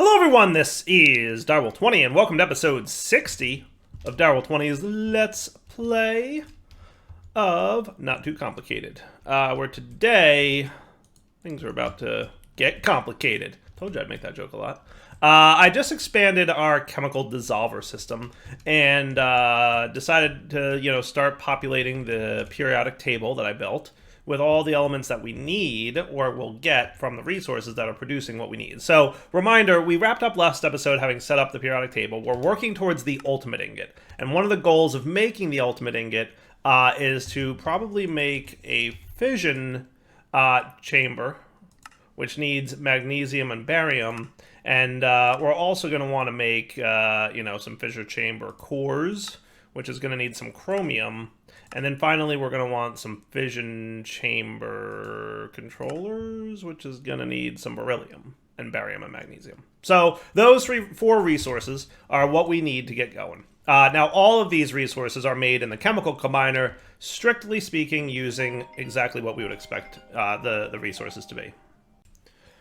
Hello everyone, this is Direwolf20 and welcome to episode 60 of Direwolf20's Let's Play of Not Too Complicated. Where today, things are about to get complicated. Told you I'd make that joke a lot. I just expanded our chemical dissolver system and decided to, start populating the periodic table that I built with all the elements that we need or will get from the resources that are producing what we need. So, reminder, we wrapped up last episode having set up the periodic table. We're working towards the ultimate ingot. And one of the goals of making the ultimate ingot is to probably make a fission chamber, which needs magnesium and barium. And we're also going to want to make, some fissure chamber cores, which is going to need some chromium. And then finally, we're going to want some fission chamber controllers, which is going to need some beryllium and barium and magnesium. So those four resources are what we need to get going. Now, all of these resources are made in the chemical combiner, strictly speaking, using exactly what we would expect the resources to be.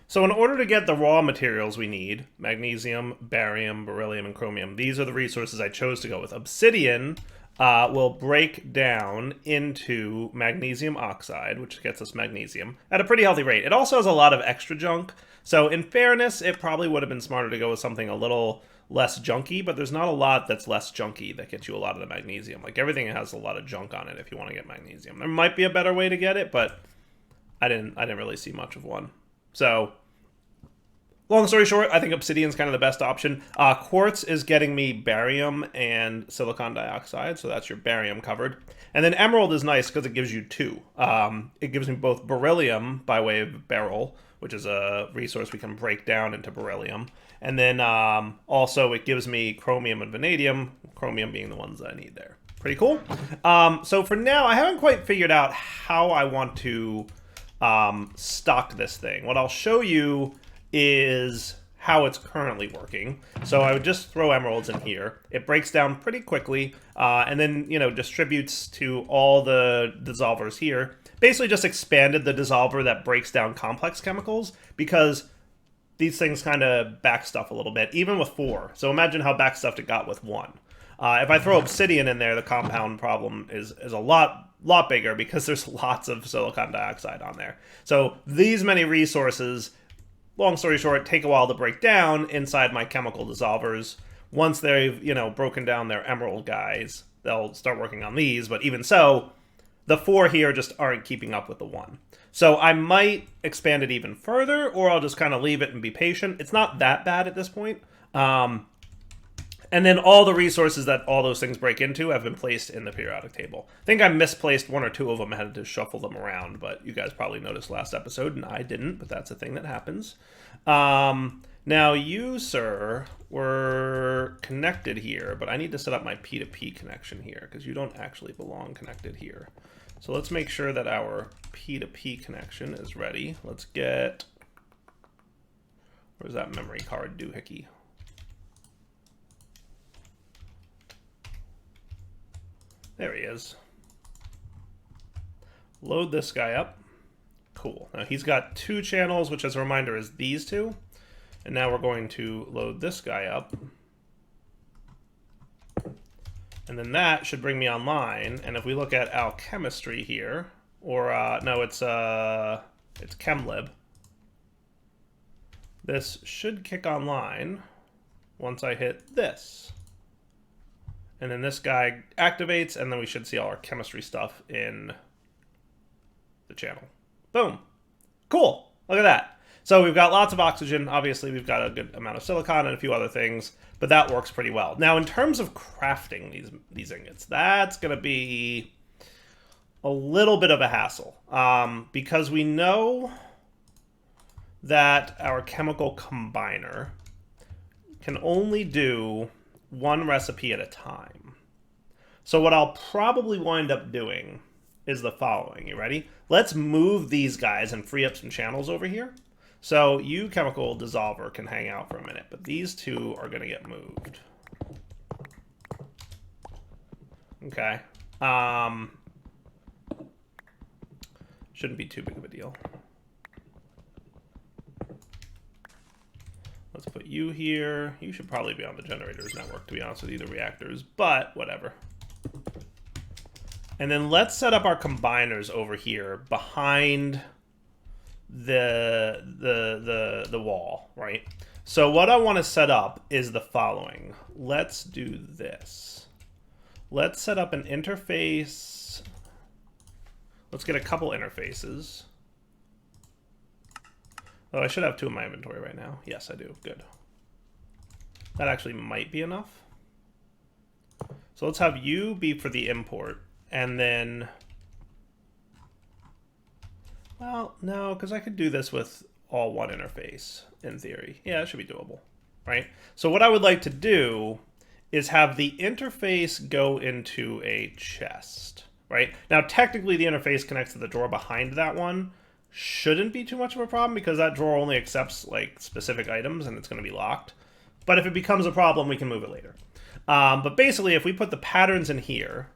So in order to get the raw materials we need, magnesium, barium, beryllium, and chromium, these are the resources I chose to go with. Obsidian will break down into magnesium oxide, which gets us magnesium, at a pretty healthy rate. It also has a lot of extra junk, so in fairness, it probably would have been smarter to go with something a little less junky, but there's not a lot that's less junky that gets you a lot of the magnesium. Like, everything has a lot of junk on it if you want to get magnesium. There might be a better way to get it, but I didn't really see much of one. So, long story short, I think Obsidian's kind of the best option. Quartz is getting me barium and silicon dioxide, so that's your barium covered. And then Emerald is nice because it gives you two. It gives me both beryllium by way of beryl, which is a resource we can break down into beryllium. And then also it gives me chromium and vanadium, chromium being the ones that I need there. Pretty cool. So for now, I haven't quite figured out how I want to stock this thing. What I'll show you is how it's currently working. So I would just throw emeralds in here. It breaks down pretty quickly, and then, distributes to all the dissolvers here. Basically just expanded the dissolver that breaks down complex chemicals, because these things kind of back stuff a little bit, even with 4. So imagine how back stuffed it got with 1. If I throw obsidian in there, the compound problem is a lot bigger, because there's lots of silicon dioxide on there. So these many resources, long story short, take a while to break down inside my chemical dissolvers. Once they've, broken down their emerald guys, they'll start working on these. But even so, the 4 here just aren't keeping up with the 1. So I might expand it even further, or I'll just kind of leave it and be patient. It's not that bad at this point. And then all the resources that all those things break into have been placed in the periodic table. I think I misplaced 1 or 2 of them. I had to shuffle them around, but you guys probably noticed last episode, and I didn't, but that's a thing that happens. Now, you, sir, were connected here, but I need to set up my P2P connection here, because you don't actually belong connected here. So let's make sure that our P2P connection is ready. Let's get... Where's that memory card doohickey? There he is. Load this guy up. Cool. Now he's got 2 channels, which as a reminder is these 2. And now we're going to load this guy up. And then that should bring me online. And if we look at alchemistry here, or no, it's ChemLib. This should kick online once I hit this. And then this guy activates, and then we should see all our chemistry stuff in the channel. Boom. Cool. Look at that. So we've got lots of oxygen. Obviously, we've got a good amount of silicon and a few other things, but that works pretty well. Now, in terms of crafting these ingots, that's going to be a little bit of a hassle, because we know that our chemical combiner can only do 1 recipe at a time. So what I'll probably wind up doing is the following. You ready? Let's move these guys and free up some channels over here. So you, chemical dissolver, can hang out for a minute, but these 2 are going to get moved. Okay. Shouldn't be too big of a deal. Let's put you here. You should probably be on the generators network, to be honest with you, the reactors, but whatever. And then let's set up our combiners over here behind the wall, right? So what I want to set up is the following. Let's do this. Let's set up an interface. Let's get a couple interfaces. Oh, I should have 2 in my inventory right now. Yes, I do. Good. That actually might be enough. So let's have you be for the import. And then... Well, no, because I could do this with all one interface, in theory. Yeah, it should be doable, right? So what I would like to do is have the interface go into a chest, right? Now, technically, the interface connects to the drawer behind that one. Shouldn't be too much of a problem because that drawer only accepts like specific items and it's going to be locked. But if it becomes a problem, we can move it later. But basically, if we put the patterns in here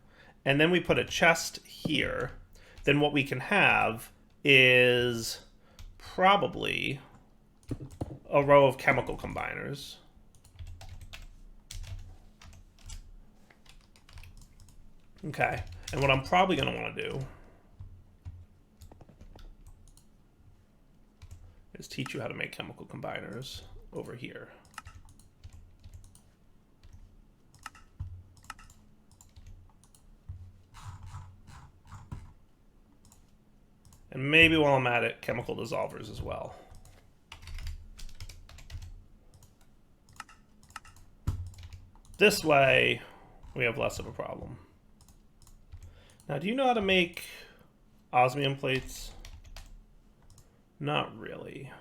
and then we put a chest here, then what we can have is probably a row of chemical combiners. Okay, and what I'm probably going to want to do is teach you how to make chemical combiners over here. And maybe while I'm at it, chemical dissolvers as well. This way, we have less of a problem. Now, do you know how to make osmium plates? Not really.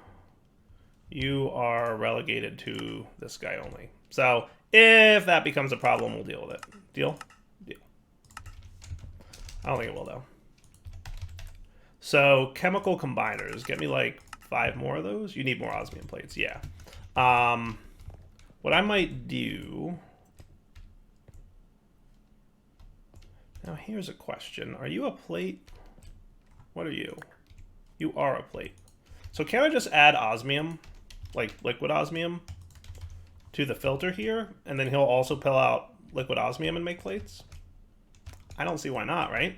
You are relegated to this guy only. So, if that becomes a problem, we'll deal with it. Deal? Deal. I don't think it will, though. So, chemical combiners. Get me like 5 more of those. You need more osmium plates, yeah. What I might do... Now, here's a question. Are you a plate? What are you? You are a plate. So can I just add osmium, like liquid osmium, to the filter here? And then he'll also pull out liquid osmium and make plates? I don't see why not, right?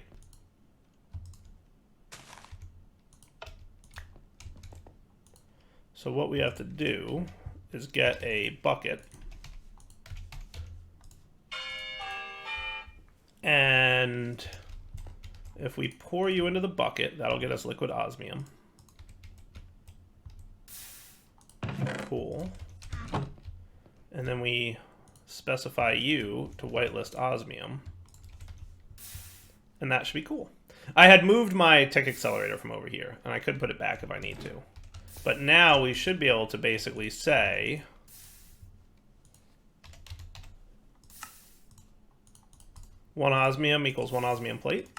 So what we have to do is get a bucket. And if we pour you into the bucket, that'll get us liquid osmium. Cool. And then we specify you to whitelist osmium. And that should be cool. I had moved my tick accelerator from over here, and I could put it back if I need to. But now we should be able to basically say... one osmium equals 1 osmium plate.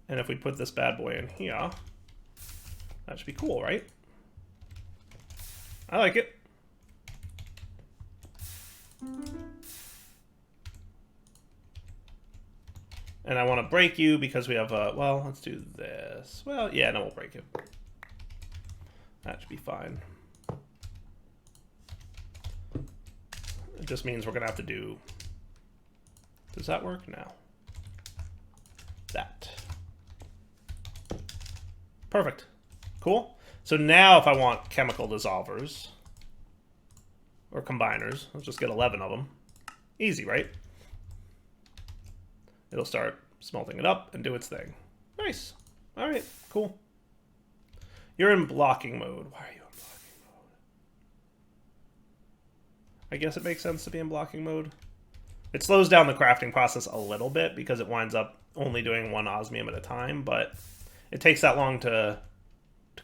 And if we put this bad boy in here, that should be cool, right? I like it. And I want to break you because we have a... Well, let's do this. Well, yeah, no, we'll break it. That should be fine. It just means we're going to have to do... Does that work? No. That. Perfect. Cool. So now if I want chemical dissolvers or combiners, let's just get 11 of them. Easy, right? It'll start smelting it up and do its thing. Nice. All right, cool. You're in blocking mode. Why are you in blocking mode? I guess it makes sense to be in blocking mode. It slows down the crafting process a little bit because it winds up only doing 1 osmium at a time, but it takes that long to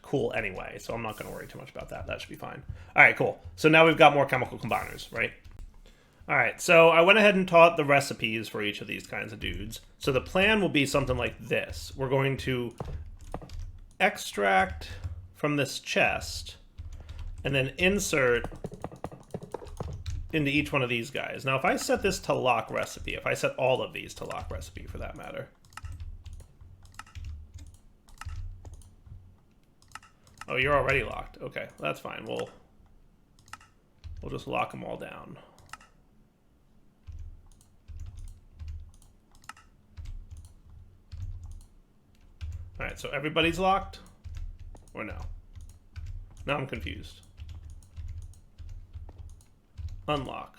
cool anyway, so I'm not going to worry too much about that. That should be fine. All right, cool. So now we've got more chemical combiners, right? All right, so I went ahead and taught the recipes for each of these kinds of dudes. So the plan will be something like this. We're going to extract from this chest and then insert into each one of these guys. Now, if I set this to lock recipe, if I set all of these to lock recipe for that matter, Oh, you're already locked. Okay, that's fine. We'll just lock them all down. All right, so everybody's locked? Or no? Now I'm confused. Unlock.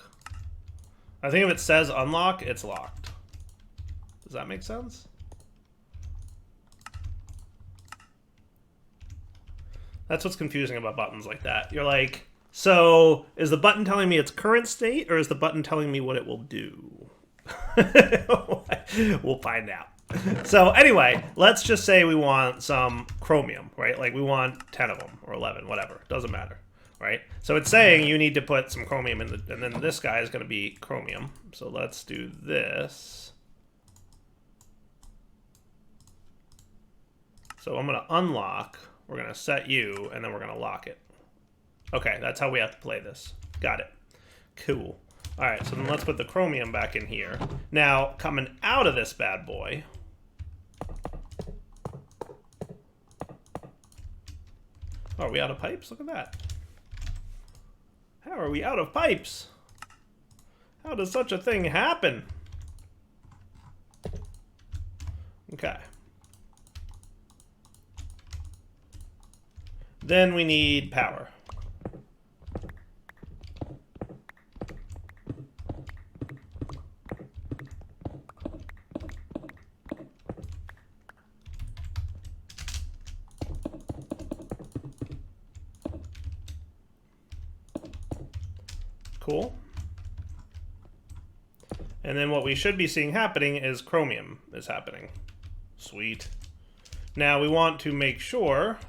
I think if it says unlock, it's locked. Does that make sense? That's what's confusing about buttons like that. You're like, so is the button telling me its current state, or is the button telling me what it will do? We'll find out. So anyway, let's just say we want some chromium, right? Like we want 10 of them, or 11, whatever. Doesn't matter, right? So it's saying you need to put some chromium in the, and then this guy is going to be chromium. So let's do this. So I'm going to unlock. We're going to set you, and then we're going to lock it. Okay, that's how we have to play this. Got it. Cool. All right, so then let's put the chromium back in here. Now, coming out of this bad boy... Oh, are we out of pipes? Look at that. How are we out of pipes? How does such a thing happen? Okay. Then we need power. Cool. And then what we should be seeing happening is chromium is happening. Sweet. Now we want to make sure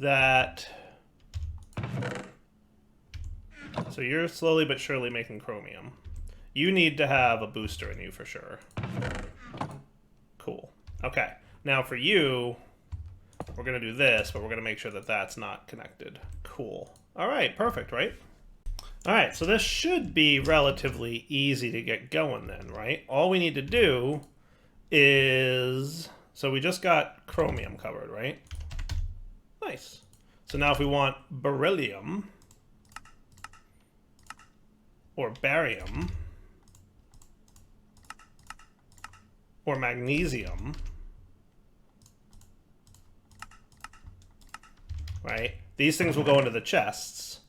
that... So you're slowly but surely making chromium. You need to have a booster in you for sure. Cool. Okay. Now for you... We're going to do this, but we're going to make sure that that's not connected. Cool. All right, perfect, right? All right, so this should be relatively easy to get going then, right? All we need to do is... So we just got chromium covered, right? Nice. So now if we want beryllium or barium or magnesium... Right? These things will go into the chests.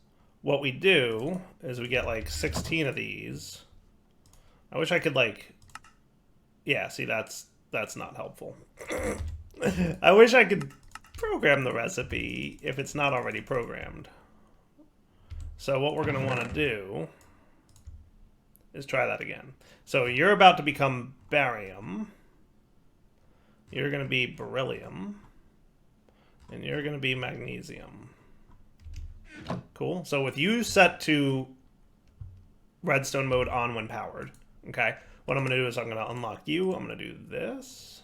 What we do is we get like 16 of these. I wish I could like... Yeah, see, that's not helpful. I wish I could program the recipe if it's not already programmed. So what we're going to want to do is try that again. So you're about to become barium. You're going to be beryllium. And you're going to be magnesium. Cool. So with you set to redstone mode on when powered, okay, what I'm going to do is I'm going to unlock you. I'm going to do this.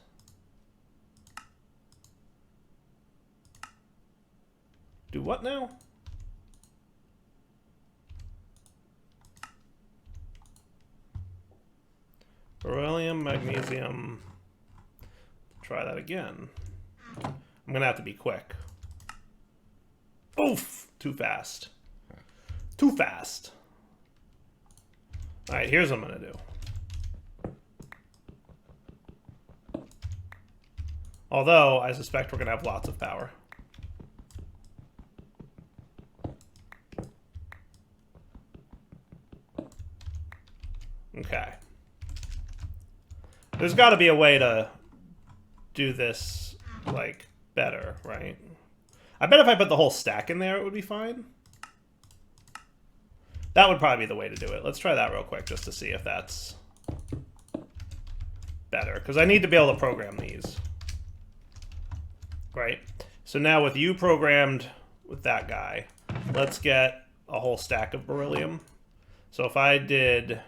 Do what now? Beryllium, magnesium. Try that again. I'm going to have to be quick. Oof! Too fast. Too fast. Alright, here's what I'm going to do. Although, I suspect we're going to have lots of power. Okay. There's got to be a way to do this, like... better, right? I bet if I put the whole stack in there, it would be fine. That would probably be the way to do it. Let's try that real quick just to see if that's better. Because I need to be able to program these. Right? So now with you programmed with that guy, let's get a whole stack of beryllium. So if I did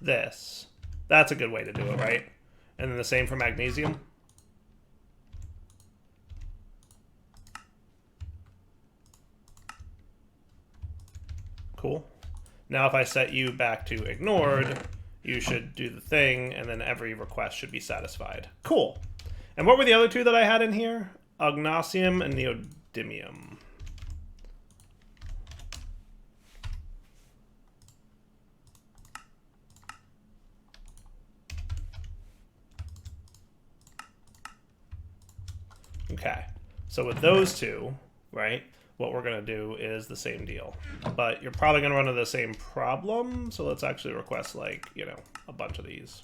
this, that's a good way to do it, right? And then the same for magnesium. Cool. Now if I set you back to ignored, you should do the thing, and then every request should be satisfied. Cool. And what were the other two that I had in here? Agnostium and Neodymium. Okay, so with those two, right, what we're going to do is the same deal. But you're probably going to run into the same problem, so let's actually request, like, you know, a bunch of these.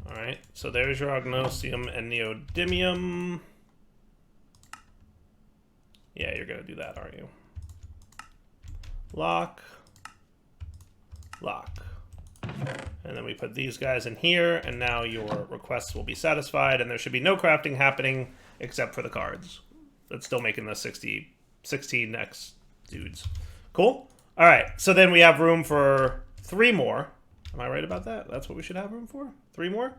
Alright, so there's your Agnostium and Neodymium. Yeah, you're going to do that, aren't you? Lock. Lock. And then we put these guys in here, and now your requests will be satisfied, and there should be no crafting happening except for the cards. That's still making the 16x dudes. Cool? Alright, so then we have room for 3 more. Am I right about that? That's what we should have room for? 3 more?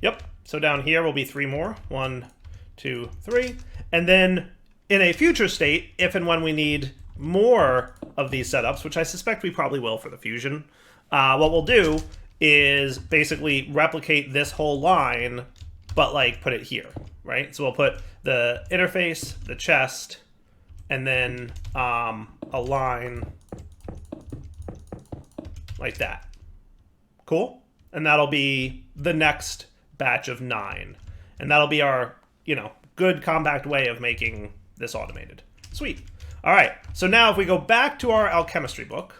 Yep. So down here will be 3 more. 1, 2, 3. And then in a future state, if and when we need more of these setups, which I suspect we probably will for the fusion, what we'll do is basically replicate this whole line, but like put it here, right? So we'll put the interface, the chest, and then a line like that. Cool? And that'll be the next batch of 9. And that'll be our, you know, good compact way of making this automated. Sweet. All right, so now if we go back to our alchemistry book,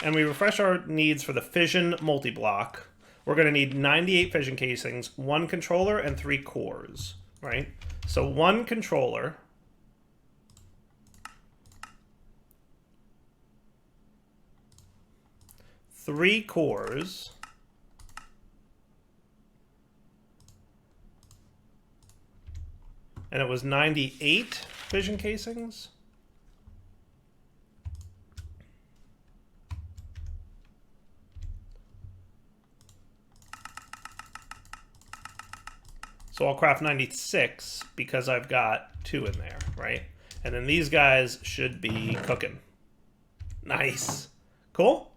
and we refresh our needs for the fission multi-block, we're going to need 98 fission casings, 1 controller, and 3 cores, right? So 1 controller, three cores, and it was 98 fission casings. So I'll craft 96 because I've got 2 in there, right? And then these guys should be cooking. Nice. Cool.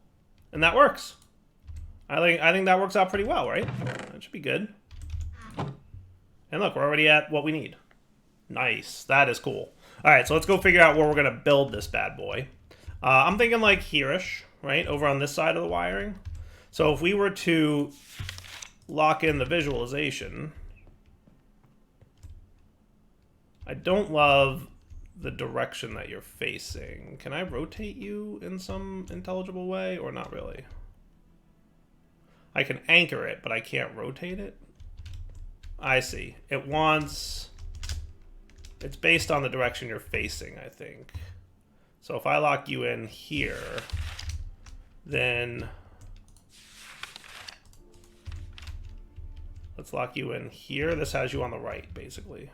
And that works. I think that works out pretty well, right? That should be good. And look, we're already at what we need. Nice. That is cool. All right, so let's go figure out where we're going to build this bad boy. I'm thinking like here-ish, right? Over on this side of the wiring. So if we were to lock in the visualization, I don't love the direction that you're facing. Can I rotate you in some intelligible way or not really? I can anchor it, but I can't rotate it. I see. It's based on the direction you're facing, I think. So if I lock you in here, then let's lock you in here. This has you on the right, basically.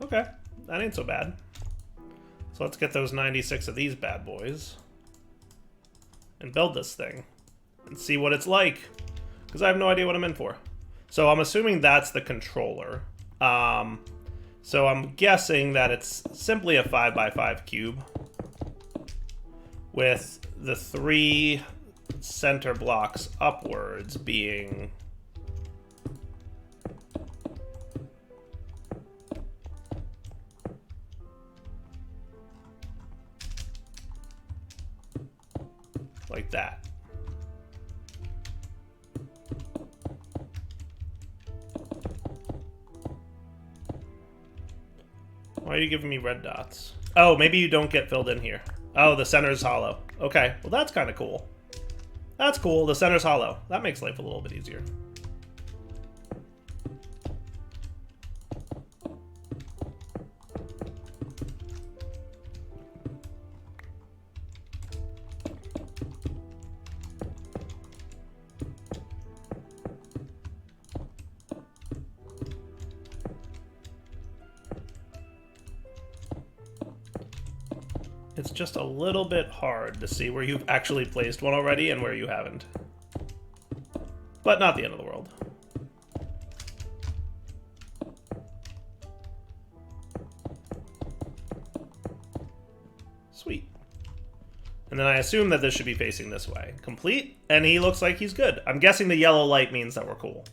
Okay, that ain't so bad. So let's get those 96 of these bad boys and build this thing and see what it's like, because I have no idea what I'm in for. So I'm assuming that's the controller. So I'm guessing that it's simply a 5x5 cube with the 3 center blocks upwards being like that. Why are you giving me red dots? Oh, maybe you don't get filled in here. Oh, the center is hollow. Okay, well that's kind of cool. That's cool, the center's hollow. That makes life a little bit easier. It's just a little bit hard to see where you've actually placed one already and where you haven't. But not the end of the world. Sweet. And then I assume that this should be facing this way. Complete, and he looks like he's good. I'm guessing the yellow light means that we're cool,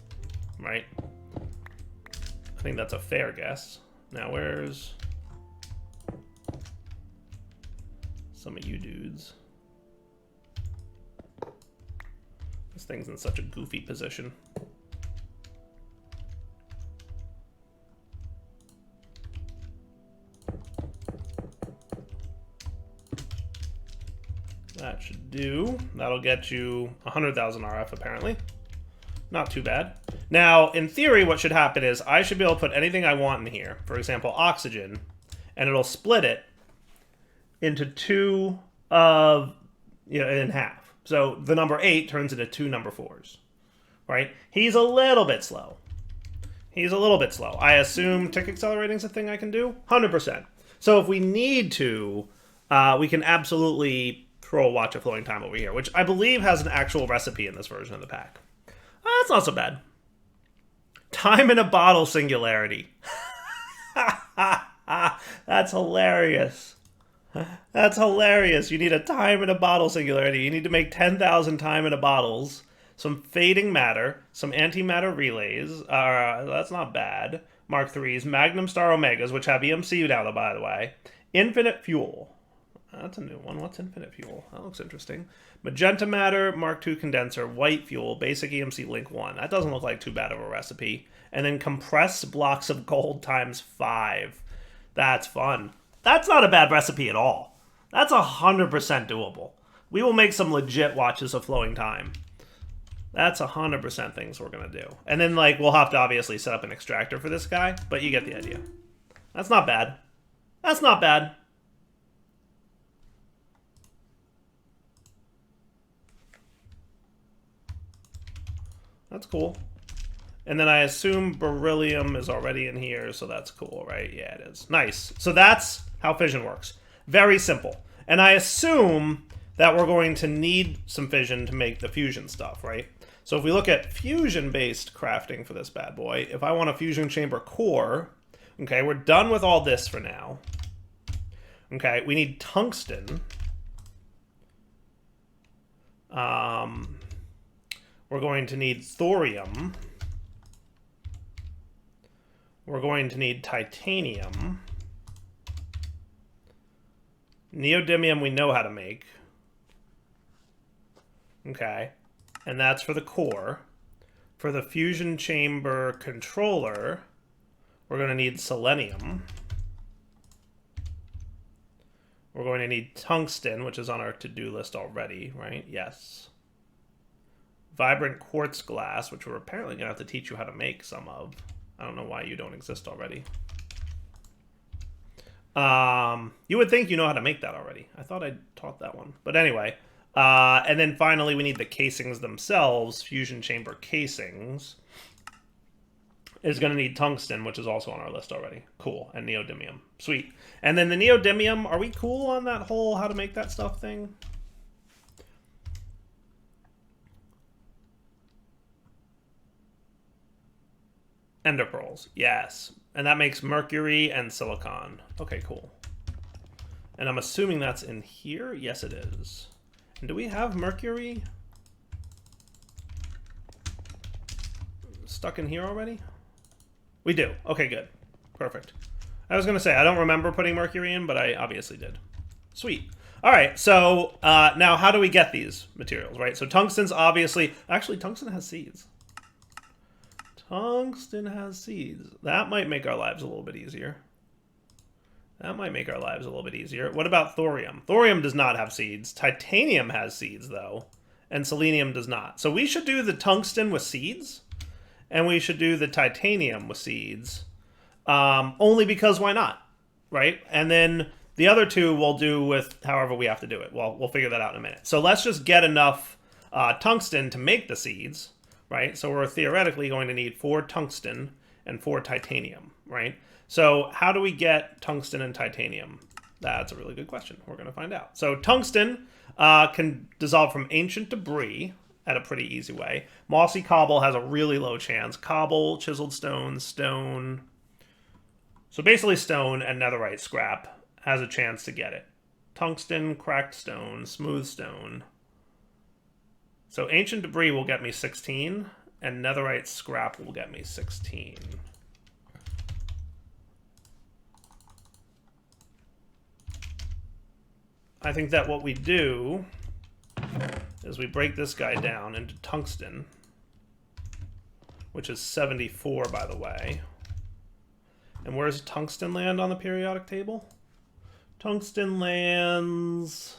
right? I think that's a fair guess. Now where's some of you dudes? This thing's in such a goofy position. That should do. That'll get you 100,000 RF, apparently. Not too bad. Now, in theory, what should happen is I should be able to put anything I want in here. For example, oxygen. And it'll split it into two of, in half. So the number 8 turns into 2 number 4s. Right? He's a little bit slow. He's a little bit slow. I assume tick accelerating is a thing I can do? 100%. So if we need to, we can absolutely throw a watch of flowing time over here, which I believe has an actual recipe in this version of the pack. That's not so bad. Time in a bottle singularity. That's hilarious. That's hilarious. You need a time in a bottle singularity. You need to make 10,000 time in a bottles, some fading matter, some antimatter relays. That's not bad. Mark 3s, Magnum Star Omegas, which have EMC now, by the way. Infinite fuel. That's a new one. What's infinite fuel? That looks interesting. Magenta matter, Mark II condenser, white fuel, basic EMC link 1. That doesn't look like too bad of a recipe. And then compressed blocks of gold times 5. That's fun. That's not a bad recipe at all. That's 100% doable. We will make some legit watches of flowing time. That's 100% things we're going to do. And then, like, we'll have to obviously set up an extractor for this guy, but you get the idea. That's not bad. That's not bad. That's cool. And then I assume beryllium is already in here, so that's cool, right? Yeah, it is. Nice. So that's how fission works. Very simple. And I assume that we're going to need some fission to make the fusion stuff, right? So if we look at fusion-based crafting for this bad boy, if I want a fusion chamber core, okay, we're done with all this for now. Okay, we need tungsten. We're going to need thorium. We're going to need titanium. Neodymium we know how to make. Okay. And that's for the core. For the fusion chamber controller, we're going to need selenium. We're going to need tungsten, which is on our to-do list already, right? Yes. Vibrant quartz glass, which we're apparently going to have to teach you how to make some of. I don't know why you don't exist already. You would think you know how to make that already. I thought I taught that one. But anyway. And then finally, we need the casings themselves. Fusion chamber casings is going to need tungsten, which is also on our list already. Cool. And neodymium. Sweet. And then the neodymium, are we cool on that whole how to make that stuff thing? Ender pearls, yes. And that makes mercury and silicon. Okay, cool. And I'm assuming that's in here? Yes, it is. And do we have mercury stuck in here already? We do. Okay, good. Perfect. I was going to say, I don't remember putting mercury in, but I obviously did. Sweet. All right, so now how do we get these materials, right? So tungsten's obviously... Actually, tungsten has seeds. Tungsten has seeds. That might make our lives a little bit easier. That might make our lives a little bit easier. What about thorium? Thorium does not have seeds. Titanium has seeds, though. And selenium does not. So we should do the tungsten with seeds. And we should do the titanium with seeds. Only because why not? Right? And then the other two we'll do with however we have to do it. Well, we'll figure that out in a minute. So let's just get enough tungsten to make the seeds. Right? So we're theoretically going to need 4 tungsten and 4 titanium, right? So how do we get tungsten and titanium? That's a really good question. We're going to find out. So tungsten can dissolve from ancient debris at a pretty easy way. Mossy cobble has a really low chance. Cobble, chiseled stone, stone. So basically stone and netherite scrap has a chance to get it. tungsten, cracked stone, smooth stone. So ancient debris will get me 16, and netherite scrap will get me 16. I think that what we do is we break this guy down into tungsten, which is 74, by the way. And where does tungsten land on the periodic table? Tungsten lands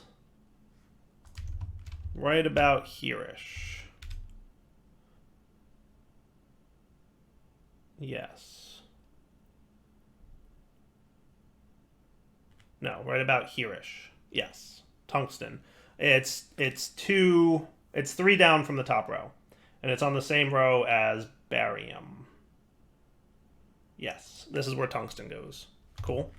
right about here-ish. Yes. No, right about here-ish. Yes. Tungsten. It's 3 down from the top row. And it's on the same row as barium. Yes, this is where tungsten goes. Cool.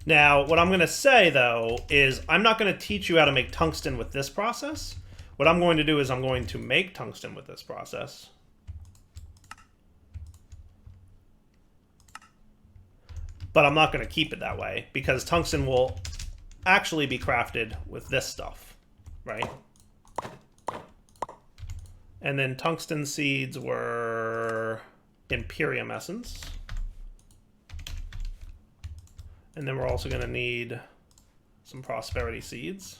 Now, what I'm going to say, though, is I'm not going to teach you how to make tungsten with this process. What I'm going to do is I'm going to make tungsten with this process. But I'm not going to keep it that way, because tungsten will actually be crafted with this stuff, right? And then tungsten seeds were Imperium essence. And then we're also going to need some prosperity seeds.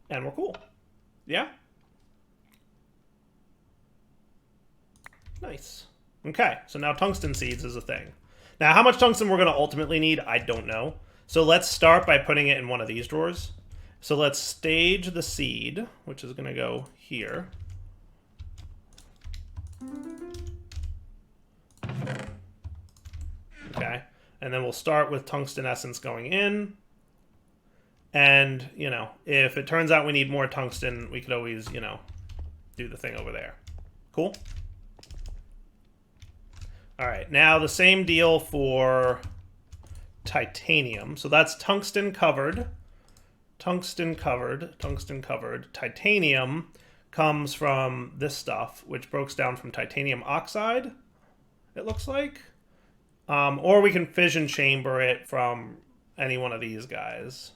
And we're cool. Yeah? Nice. Okay, so now tungsten seeds is a thing. Now, how much tungsten we're going to ultimately need, I don't know. So let's start by putting it in one of these drawers. So let's stage the seed, which is going to go here. Okay, and then we'll start with tungsten essence going in. And, you know, if it turns out we need more tungsten, we could always, you know, do the thing over there. Cool? All right, now the same deal for titanium. So that's tungsten covered. Tungsten covered, tungsten covered. Titanium comes from this stuff, which breaks down from titanium oxide, it looks like. Or we can fission chamber it from any one of these guys.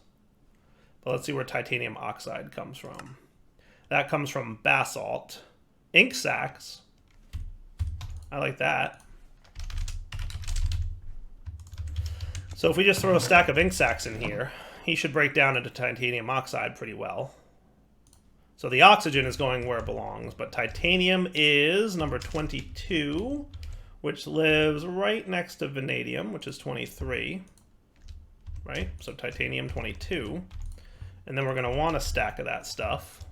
But let's see where titanium oxide comes from. That comes from basalt. Ink sacs. I like that. So if we just throw a stack of ink sacs in here, he should break down into titanium oxide pretty well. So the oxygen is going where it belongs, but titanium is number 22, which lives right next to vanadium, which is 23. Right? So titanium 22. And then we're going to want a stack of that stuff.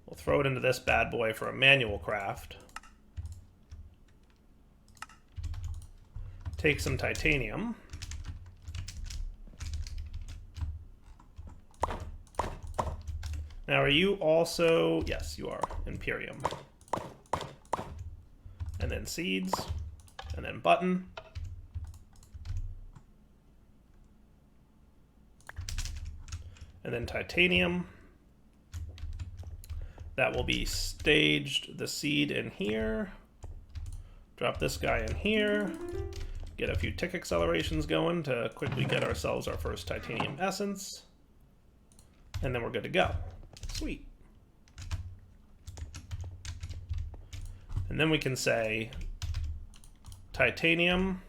We'll throw it into this bad boy for a manual craft. Take some titanium. Now, are you also... Yes, you are. Imperium. And then seeds. And then button. And then titanium. That will be staged the seed in here. Drop this guy in here. Get a few tick accelerations going to quickly get ourselves our first titanium essence. And then we're good to go. Sweet. And then we can say titanium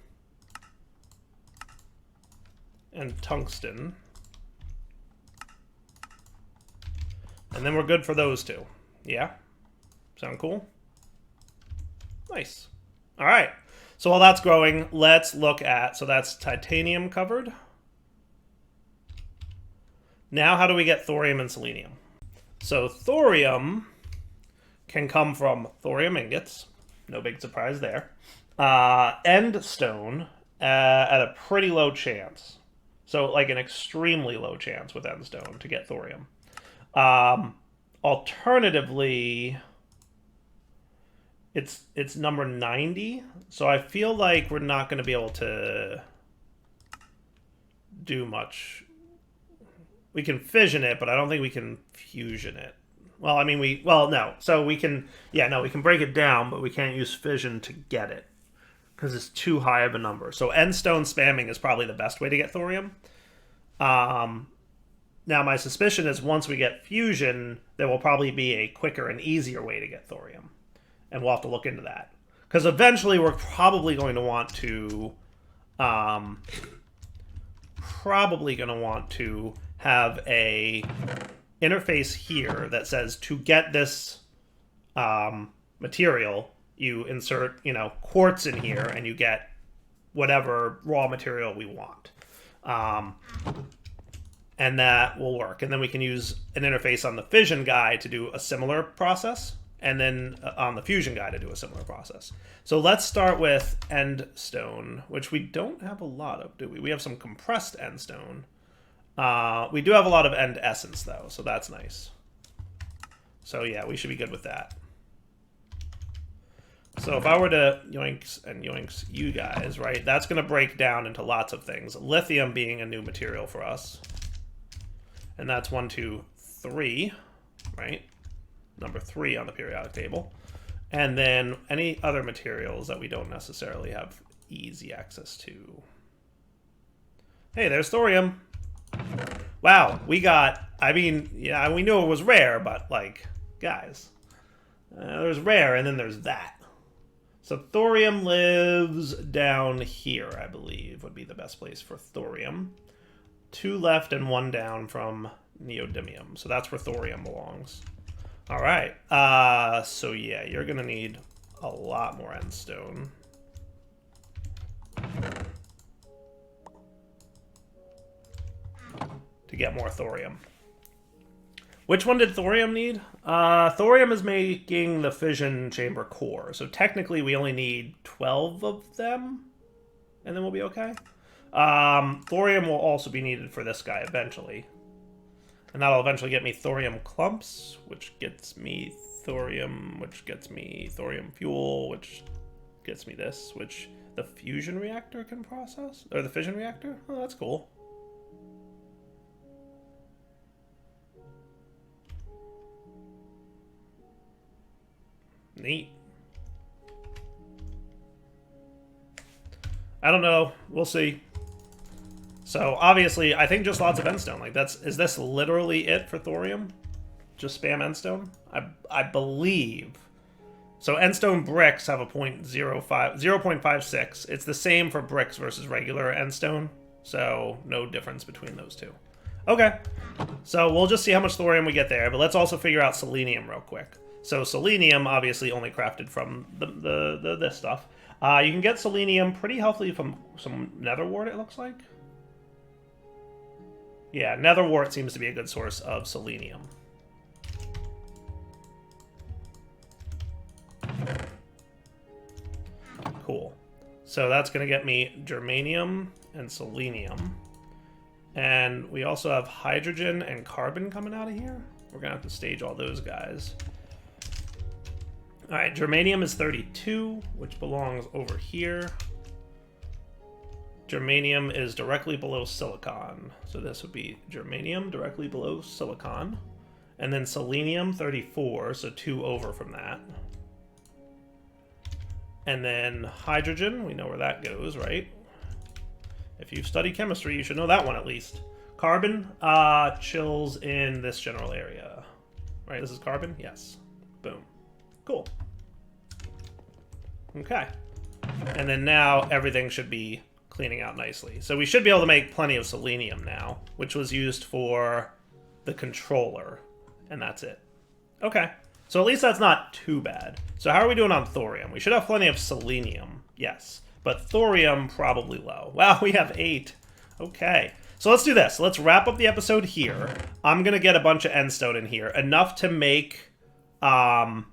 and tungsten. And then we're good for those two. Yeah? Sound cool? Nice. All right. So while that's growing, let's look at... So that's titanium covered. Now how do we get thorium and selenium? So thorium can come from thorium ingots. No big surprise there. End stone at a pretty low chance. So like an extremely low chance with end stone to get thorium. Alternatively, it's number 90. So I feel like we're not going to be able to do much. We can fission it, but I don't think we can fusion it. Well, I mean, no. So we can, yeah, no, we can break it down, but we can't use fission to get it. because it's too high of a number. So end stone spamming is probably the best way to get thorium. Now, my suspicion is once we get fusion, there will probably be a quicker and easier way to get thorium. And we'll have to look into that. Because eventually we're probably going to want to... have a interface here that says to get this material, you insert, quartz in here, and you get whatever raw material we want. And that will work. And then we can use an interface on the fission guy to do a similar process, and then on the fusion guy to do a similar process. So let's start with end stone, which we don't have a lot of, do we? We have some compressed end stone. We do have a lot of end essence, though, so that's nice. So yeah, we should be good with that. So if I were to yoinks and yoinks you guys, right, that's going to break down into lots of things. Lithium being a new material for us. And that's 1, 2, 3, right? Number 3 on the periodic table. And then any other materials that we don't necessarily have easy access to. Hey, there's thorium. Wow, we got, yeah, we knew it was rare, but, guys, there's rare, and then there's that. So thorium lives down here, I believe, would be the best place for thorium. 2 left and 1 down from neodymium. So that's where thorium belongs. All right. So yeah, you're going to need a lot more end stone. To get more thorium. Which one did thorium need? Thorium is making the fission chamber core. So technically we only need 12 of them. And then we'll be okay. Thorium will also be needed for this guy eventually. And that'll eventually get me thorium clumps, which gets me thorium, which gets me thorium fuel, which gets me this, which the fusion reactor can process? Or the fission reactor? Oh, that's cool. Neat. I don't know. We'll see. So obviously, I think just lots of endstone. Is this literally it for thorium? Just spam endstone? I believe. So endstone bricks have a 0.56. It's the same for bricks versus regular endstone. So no difference between those two. Okay. So we'll just see how much thorium we get there. But let's also figure out selenium real quick. So selenium obviously only crafted from this stuff. You can get selenium pretty healthily from some nether wart, it looks like. Yeah, nether wart seems to be a good source of selenium. Cool. So that's going to get me germanium and selenium. And we also have hydrogen and carbon coming out of here. We're going to have to stage all those guys. All right, germanium is 32, which belongs over here. Germanium is directly below silicon. So this would be germanium directly below silicon. And then selenium, 34, so 2 over from that. And then hydrogen, we know where that goes, right? If you've studied chemistry, you should know that one at least. Carbon chills in this general area. Right, this is carbon? Yes. Boom. Cool. Okay. And then now everything should be cleaning out nicely. So we should be able to make plenty of selenium now, which was used for the controller. And that's it. Okay. So at least that's not too bad. So how are we doing on thorium? We should have plenty of selenium. Yes. But thorium, probably low. Wow, we have 8. Okay. So let's do this. Let's wrap up the episode here. I'm going to get a bunch of endstone in here. Enough to make... because,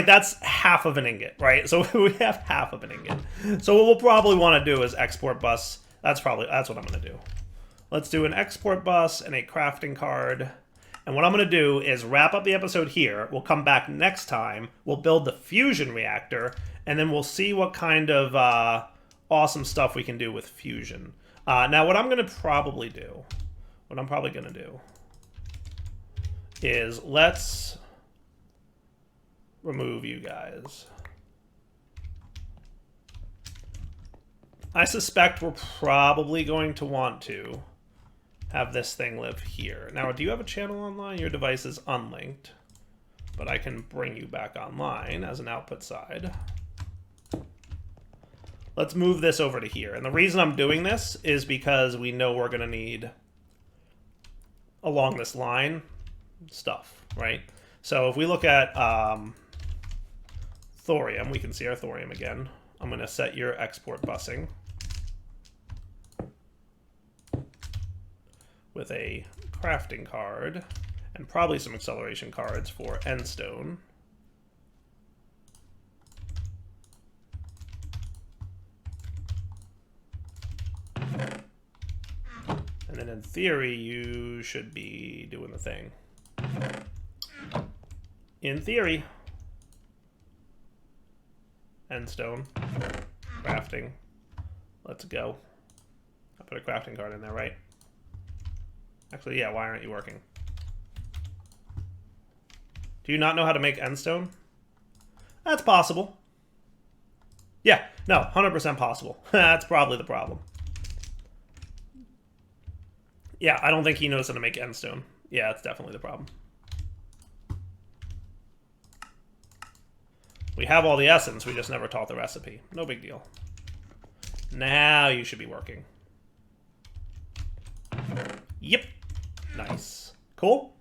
that's half of an ingot, right? So we have half of an ingot. So what we'll probably want to do is export bus. That's what I'm going to do. Let's do an export bus and a crafting card. And what I'm going to do is wrap up the episode here. We'll come back next time. We'll build the fusion reactor. And then we'll see what kind of awesome stuff we can do with fusion. Now, what I'm going to probably do, is let's remove you guys. I suspect we're probably going to want to have this thing live here. Now, do you have a channel online? Your device is unlinked, but I can bring you back online as an output side. Let's move this over to here. And the reason I'm doing this is because we know we're going to need, along this line, stuff, right? So if we look at thorium, we can see our thorium again. I'm going to set your export busing with a crafting card and probably some acceleration cards for endstone. And then in theory, you should be doing the thing. In theory. Endstone. Crafting. Let's go. I put a crafting card in there, right? Actually, yeah, why aren't you working? Do you not know how to make endstone? That's possible. Yeah, no, 100% possible. That's probably the problem. Yeah, I don't think he knows how to make endstone. Yeah, that's definitely the problem. We have all the essence, we just never taught the recipe. No big deal. Now you should be working. Yep. Nice. Cool.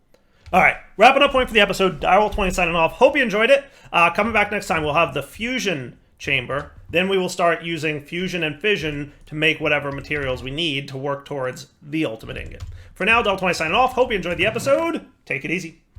All right, wrapping up point for the episode. Direwolf20 signing off. Hope you enjoyed it. Coming back next time, we'll have the fusion chamber. Then we will start using fusion and fission to make whatever materials we need to work towards the ultimate ingot. For now, Direwolf20 signing off. Hope you enjoyed the episode. Take it easy.